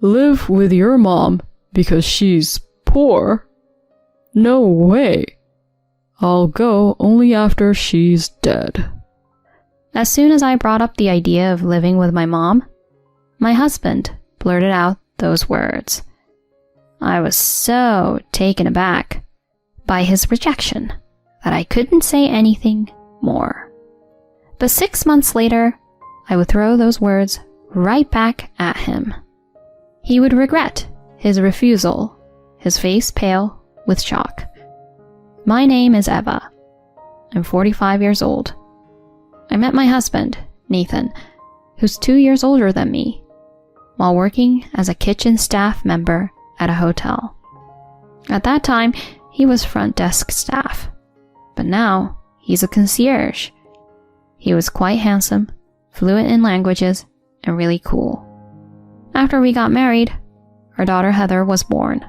Live with your mom because she's poor? No way. I'll go only after she's dead. As soon as I brought up the idea of living with my mom, my husband blurted out those words. I was so taken aback by his rejection that I couldn't say anything more. But 6 months later, I would throw those words right back at him. He would regret his refusal, his face pale with shock. My name is Eva. I'm 45 years old. I met my husband, Nathan, who's 2 years older than me, while working as a kitchen staff member at a hotel. At that time, he was front desk staff, but now he's a concierge. He was quite handsome, fluent in languages, and really cool. After we got married, our daughter Heather was born,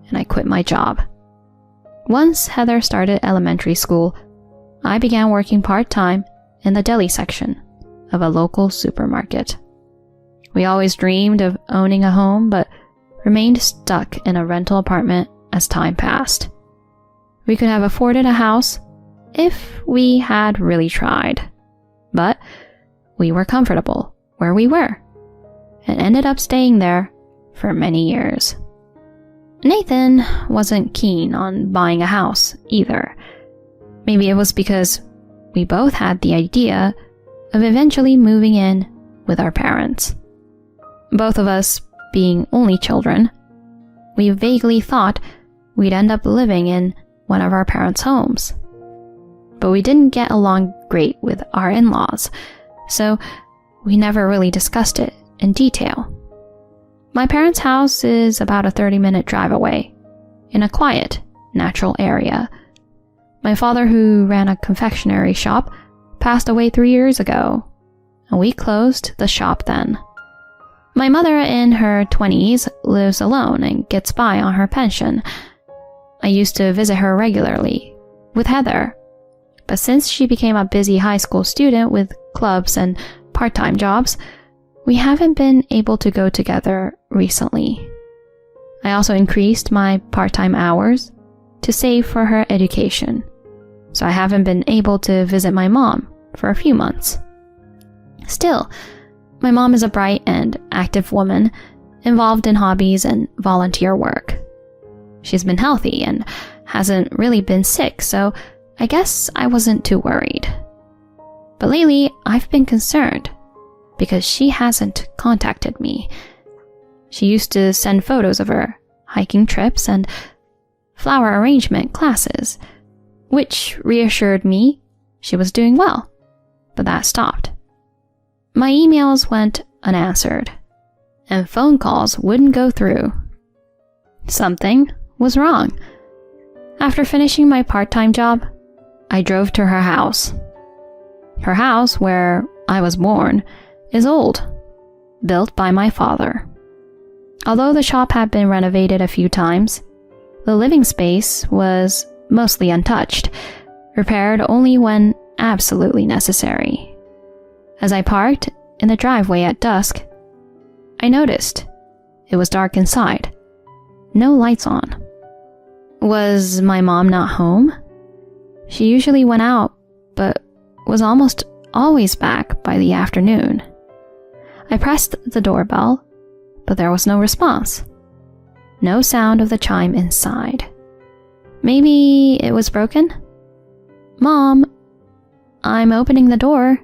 and I quit my job. Once Heather started elementary school, I began working part-time in the deli section of a local supermarket. We always dreamed of owning a home, but remained stuck in a rental apartment as time passed. We could have afforded a house if we had really tried, but we were comfortable where we were and ended up staying there for many years. Nathan wasn't keen on buying a house either. Maybe it was because we both had the idea of eventually moving in with our parents. Both of us being only children, we vaguely thought we'd end up living in one of our parents' homes. But we didn't get along great with our in-laws, so we never really discussed it in detail. My parents' house is about a 30-minute drive away, in a quiet, natural area. My father, who ran a confectionery shop, passed away 3 years ago, and we closed the shop then. My mother, in her 20s, lives alone and gets by on her pension. I used to visit her regularly, with Heather, but since she became a busy high school student with clubs and part-time jobs, we haven't been able to go together recently. I also increased my part-time hours to save for her education, so I haven't been able to visit my mom for a few months. Still, my mom is a bright and active woman involved in hobbies and volunteer work. She's been healthy and hasn't really been sick, so I guess I wasn't too worried. But lately, I've been concerned because she hasn't contacted me. She used to send photos of her hiking trips and flower arrangement classes, which reassured me she was doing well, but that stopped. My emails went unanswered, and phone calls wouldn't go through. Something was wrong. After finishing my part-time job, I drove to her house. Her house, where I was born, is old, built by my father. Although the shop had been renovated a few times, the living space was mostly untouched, repaired only when absolutely necessary. As I parked in the driveway at dusk, I noticed it was dark inside, no lights on. Was my mom not home? She usually went out, but was almost always back by the afternoon. I pressed the doorbell, but there was no response. No sound of the chime inside. Maybe it was broken? Mom, I'm opening the door.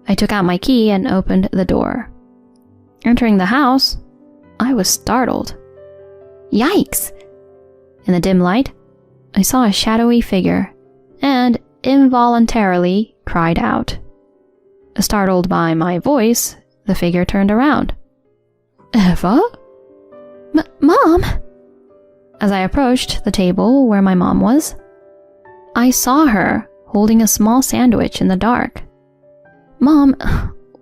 I took out my key and opened the door. Entering the house, I was startled. Yikes! In the dim light, I saw a shadowy figure and involuntarily cried out. Startled by my voice, the figure turned around. Eva? Mom? As I approached the table where my mom was, I saw her holding a small sandwich in the dark. Mom,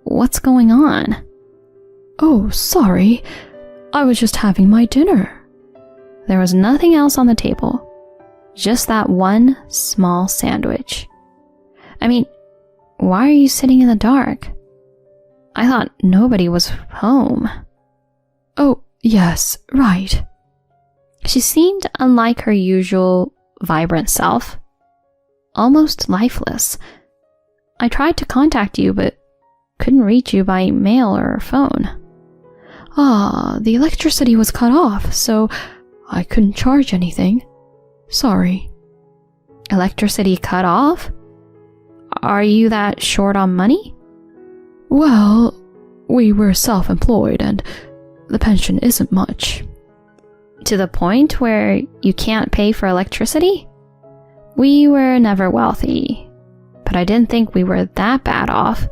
what's going on? Oh, sorry. I was just having my dinner. There was nothing else on the table, just that one small sandwich. I mean, why are you sitting in the dark? I thought nobody was home. Oh, Yes, right. She seemed unlike her usual vibrant self, almost lifeless. I tried to contact you, but couldn't reach you by mail or phone. The electricity was cut off, so I couldn't charge anything. Sorry. Electricity cut off? Are you that short on money? Well, we were self-employed and the pension isn't much. To the point where you can't pay for electricity? We were never wealthy, but I didn't think we were that bad off.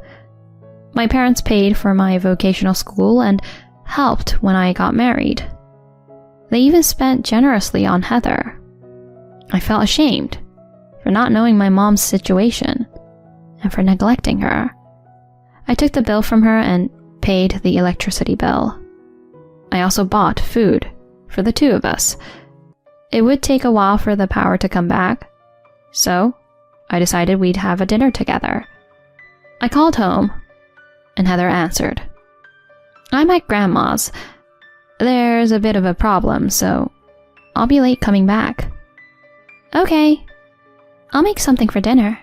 My parents paid for my vocational school and helped when I got married. They even spent generously on Heather. I felt ashamed for not knowing my mom's situation and for neglecting her. I took the bill from her and paid the electricity bill. I also bought food for the two of us. It would take a while for the power to come back, so I decided we'd have a dinner together. I called home, and Heather answered. I'm at Grandma's. There's a bit of a problem, so I'll be late coming back. Okay, I'll make something for dinner.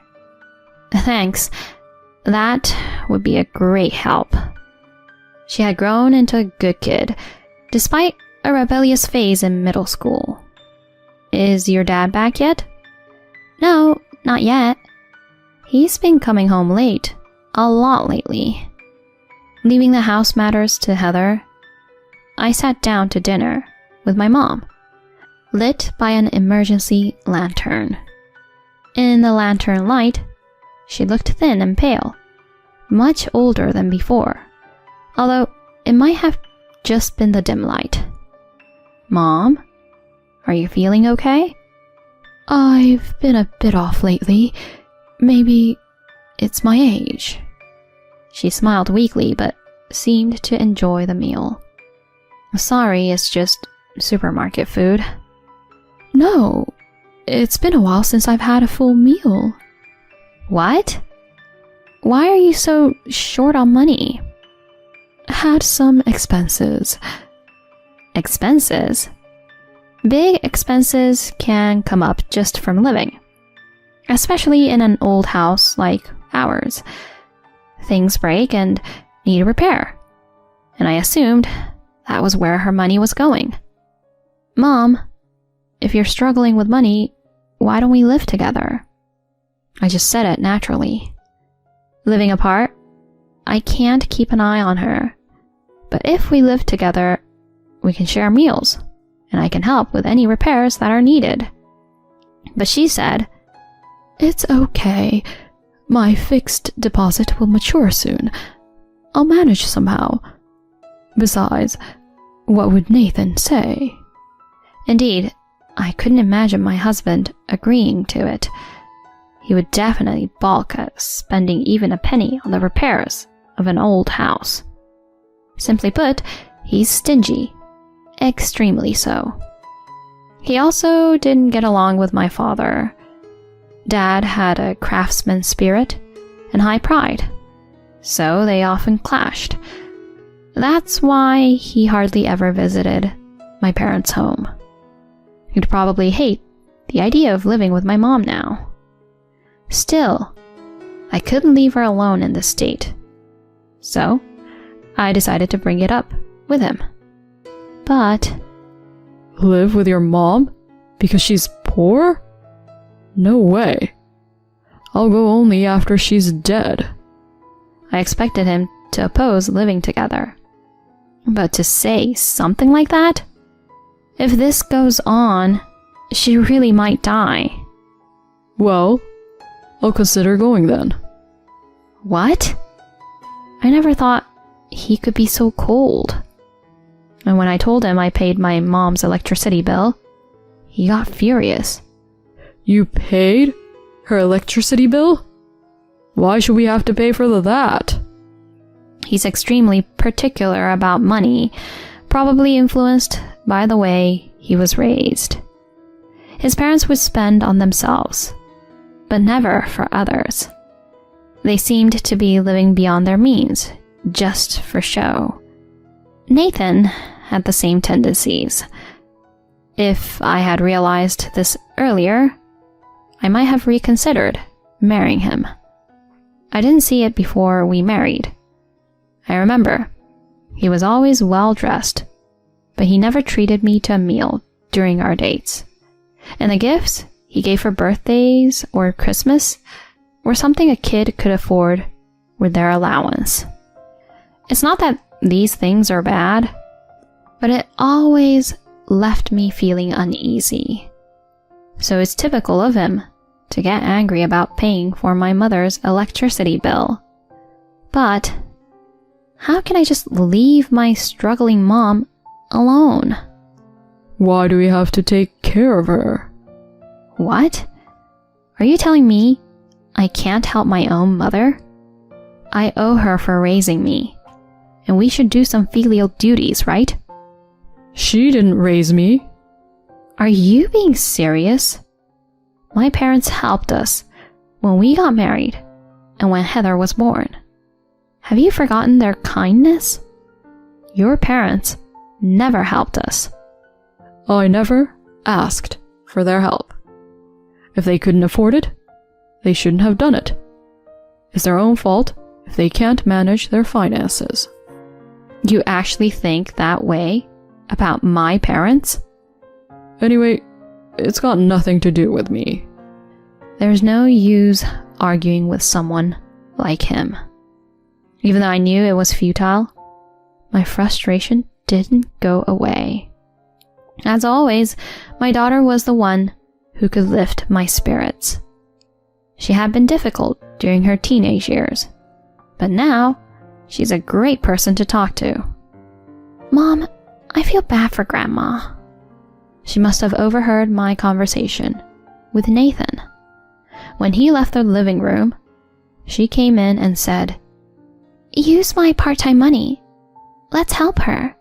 Thanks. That would be a great help. She had grown into a good kid, despite a rebellious phase in middle school. Is your dad back yet? No, not yet. He's been coming home late, a lot lately. Leaving the house matters to Heather, I sat down to dinner with my mom, lit by an emergency lantern. In the lantern light, she looked thin and pale, much older than before, although it might have just been the dim light. Mom, are you feeling okay? I've been a bit off lately. Maybe it's my age. She smiled weakly, but seemed to enjoy the meal. Sorry, it's just supermarket food. No, it's been a while since I've had a full meal. What? Why are you so short on money? Had some expenses. Expenses? Big expenses can come up just from living, especially in an old house like ours. Things break and need repair, and I assumed that was where her money was going. Mom, if you're struggling with money, why don't we live together? I just said it naturally. Living apart, I can't keep an eye on her, but if we live together, we can share meals, and I can help with any repairs that are needed. But she said, It's okay. My fixed deposit will mature soon. I'll manage somehow. Besides, what would Nathan say? Indeed, I couldn't imagine my husband agreeing to it. He would definitely balk at spending even a penny on the repairs of an old house. Simply put, he's stingy. Extremely so. He also didn't get along with my father. Dad had a craftsman spirit and high pride, so they often clashed. That's why he hardly ever visited my parents' home. He'd probably hate the idea of living with my mom now. Still, I couldn't leave her alone in this state, so I decided to bring it up with him. But... Live with your mom? Because she's poor? No way. I'll go only after she's dead. I expected him to oppose living together. But to say something like that? If this goes on, she really might die. Well, I'll consider going then. What? I never thought he could be so cold. And when I told him I paid my mom's electricity bill, he got furious. You paid her electricity bill? Why should we have to pay for that? He's extremely particular about money, probably influenced by the way he was raised. His parents would spend on themselves, but never for others. They seemed to be living beyond their means, just for show. Nathan had the same tendencies. If I had realized this earlier, I might have reconsidered marrying him. I didn't see it before we married. I remember, he was always well dressed, but he never treated me to a meal during our dates. And the gifts he gave for birthdays or Christmas were something a kid could afford with their allowance. It's not that these things are bad, but it always left me feeling uneasy. So it's typical of him to get angry about paying for my mother's electricity bill. But how can I just leave my struggling mom alone? Why do we have to take care of her? What? Are you telling me I can't help my own mother? I owe her for raising me, and we should do some filial duties, right? She didn't raise me. Are you being serious? My parents helped us when we got married and when Heather was born. Have you forgotten their kindness? Your parents never helped us. I never asked for their help. If they couldn't afford it, they shouldn't have done it. It's their own fault if they can't manage their finances. You actually think that way about my parents? Anyway, it's got nothing to do with me. There's no use arguing with someone like him. Even though I knew it was futile, my frustration didn't go away. As always, my daughter was the one who could lift my spirits. She had been difficult during her teenage years, but now she's a great person to talk to. Mom, I feel bad for Grandma. She must have overheard my conversation with Nathan. When he left the living room, she came in and said, "Use my part-time money. Let's help her."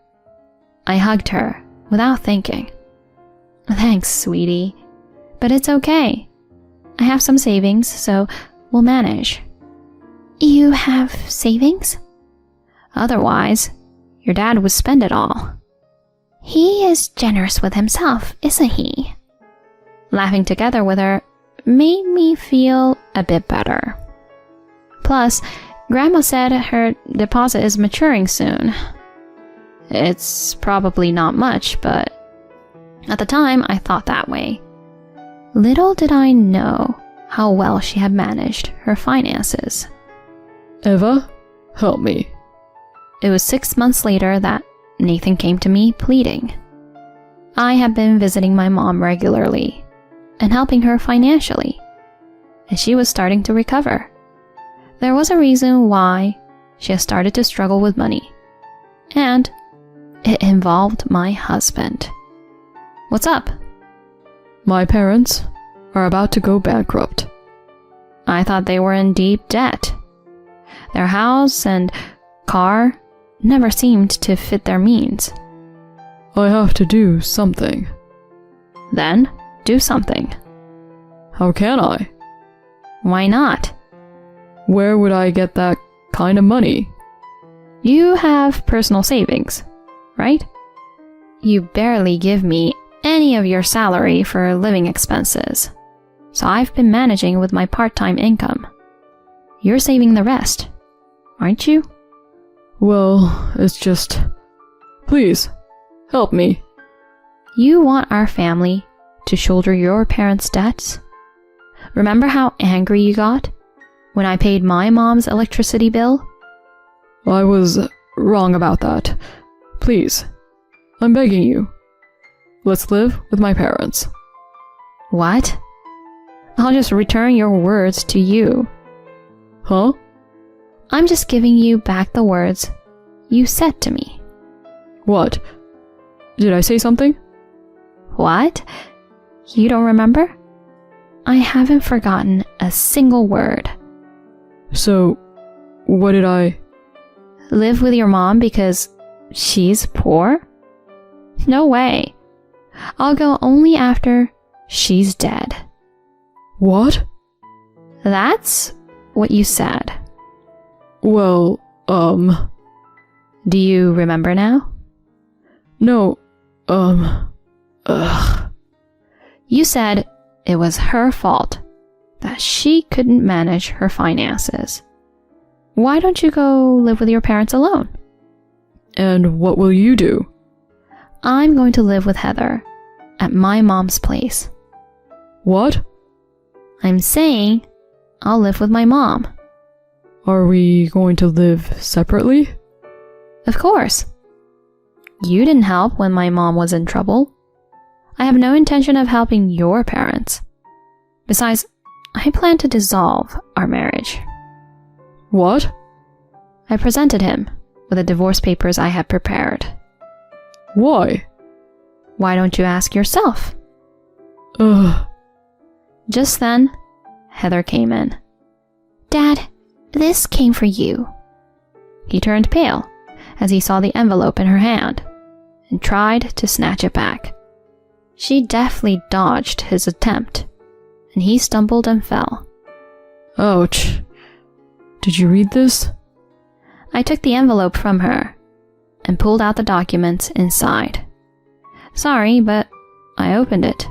I hugged her without thinking. "Thanks, sweetie, but it's okay. I have some savings, so we'll manage." "You have savings?" "Otherwise, your dad would spend it all." "He is generous with himself, isn't he?" Laughing together with her made me feel a bit better. Plus, Grandma said her deposit is maturing soon. It's probably not much, but at the time I thought that way. Little did I know how well she had managed her finances. Eva, help me. It was 6 months later that Nathan came to me pleading. I had been visiting my mom regularly and helping her financially, and she was starting to recover. There was a reason why she had started to struggle with money, and it involved my husband. "What's up?" My parents are about to go bankrupt. I thought they were in deep debt. Their house and car never seemed to fit their means. I have to do something. Then, do something. How can I? Why not? Where would I get that kind of money? You have personal savings, right? You barely give me any of your salary for living expenses, so I've been managing with my part-time income. You're saving the rest, aren't you? Well, it's just... Please, help me. You want our family to shoulder your parents' debts? Remember how angry you got when I paid my mom's electricity bill? I was wrong about that. Please, I'm begging you. Let's live with my parents. What? I'll just return your words to you. Huh? I'm just giving you back the words you said to me. What? Did I say something? What? You don't remember? I haven't forgotten a single word. So, what did I... Live with your mom because she's poor? No way. I'll go only after she's dead. What? That's what you said. Well, Do you remember now? No, ugh. You said it was her fault that she couldn't manage her finances. Why don't you go live with your parents alone? And what will you do? I'm going to live with Heather at my mom's place. What? I'm saying I'll live with my mom. Are we going to live separately? Of course. You didn't help when my mom was in trouble. I have no intention of helping your parents. Besides, I plan to dissolve our marriage. What? I presented him with the divorce papers I had prepared. Why? Why don't you ask yourself? Ugh. Just then, Heather came in. Dad, this came for you. He turned pale as he saw the envelope in her hand and tried to snatch it back. She deftly dodged his attempt, and he stumbled and fell. Ouch. Did you read this? I took the envelope from her and pulled out the documents inside. Sorry, but I opened it.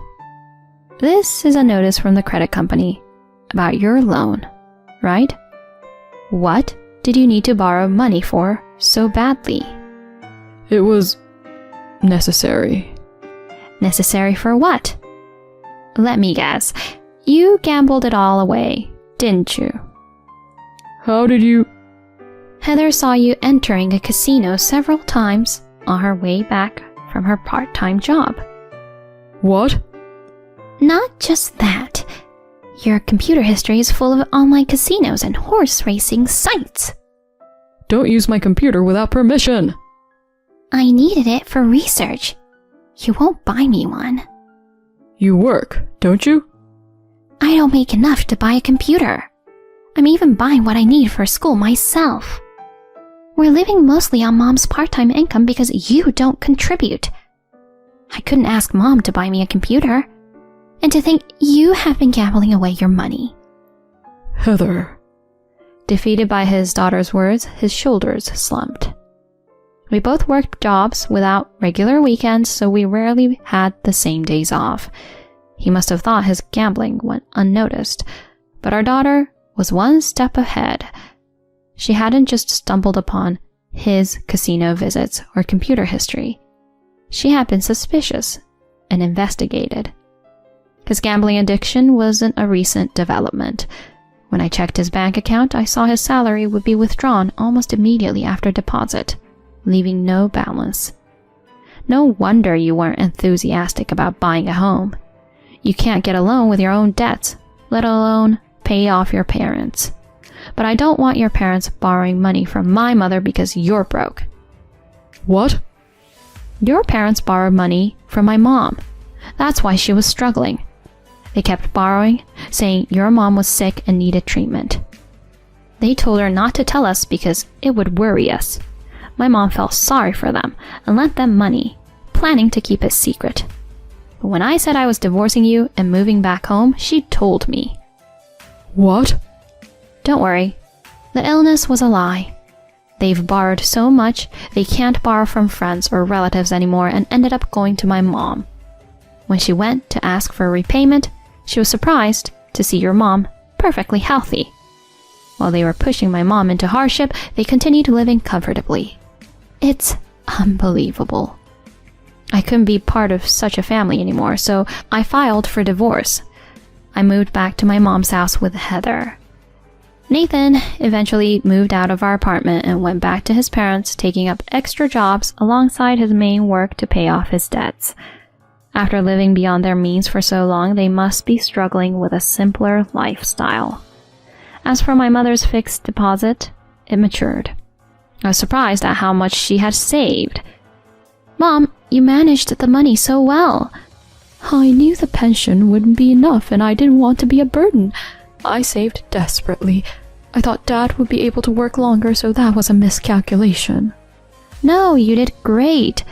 This is a notice from the credit company about your loan, right? What did you need to borrow money for so badly? It was necessary. Necessary for what? Let me guess. You gambled it all away, didn't you? How did you... Heather saw you entering a casino several times on her way back from her part-time job. What? Not just that. Your computer history is full of online casinos and horse racing sites. Don't use my computer without permission. I needed it for research. You won't buy me one. You work, don't you? I don't make enough to buy a computer. I'm even buying what I need for school myself. We're living mostly on Mom's part-time income because you don't contribute. I couldn't ask Mom to buy me a computer. And to think you have been gambling away your money. Heather. Defeated by his daughter's words, his shoulders slumped. We both worked jobs without regular weekends, so we rarely had the same days off. He must have thought his gambling went unnoticed, but our daughter was one step ahead. She hadn't just stumbled upon his casino visits or computer history. She had been suspicious and investigated. His gambling addiction wasn't a recent development. When I checked his bank account, I saw his salary would be withdrawn almost immediately after deposit, leaving no balance. No wonder you weren't enthusiastic about buying a home. You can't get a loan with your own debts, let alone pay off your parents. But I don't want your parents borrowing money from my mother because you're broke. What? Your parents borrowed money from my mom. That's why she was struggling. They kept borrowing, saying your mom was sick and needed treatment. They told her not to tell us because it would worry us. My mom felt sorry for them and lent them money, planning to keep it secret. But when I said I was divorcing you and moving back home, she told me. What? Don't worry. The illness was a lie. They've borrowed so much, they can't borrow from friends or relatives anymore and ended up going to my mom. When she went to ask for repayment, she was surprised to see your mom perfectly healthy. While they were pushing my mom into hardship, they continued living comfortably. It's unbelievable. I couldn't be part of such a family anymore, so I filed for divorce. I moved back to my mom's house with Heather. Nathan eventually moved out of our apartment and went back to his parents, taking up extra jobs alongside his main work to pay off his debts. After living beyond their means for so long, they must be struggling with a simpler lifestyle. As for my mother's fixed deposit, it matured. I was surprised at how much she had saved. Mom, you managed the money so well. I knew the pension wouldn't be enough and I didn't want to be a burden. I saved desperately. I thought Dad would be able to work longer, so that was a miscalculation. No, you did great.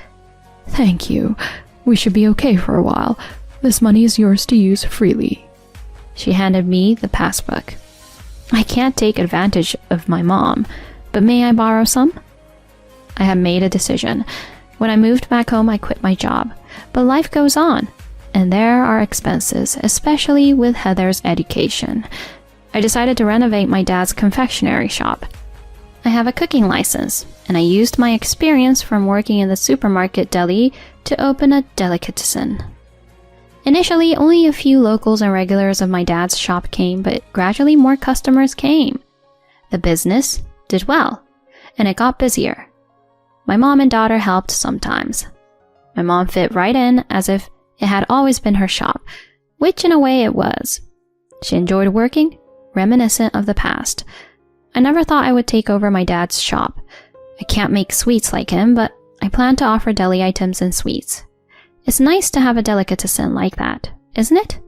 Thank you. We should be okay for a while. This money is yours to use freely. She handed me the passbook. I can't take advantage of my mom, but may I borrow some? I had made a decision. When I moved back home, I quit my job, but life goes on, and there are expenses, especially with Heather's education. I decided to renovate my dad's confectionery shop. I have a cooking license, and I used my experience from working in the supermarket deli to open a delicatessen. Initially, only a few locals and regulars of my dad's shop came, but gradually more customers came. The business did well, and it got busier. My mom and daughter helped sometimes. My mom fit right in as if it had always been her shop, which in a way it was. She enjoyed working, reminiscent of the past. I never thought I would take over my dad's shop. I can't make sweets like him, but I plan to offer deli items and sweets. It's nice to have a delicatessen like that, isn't it?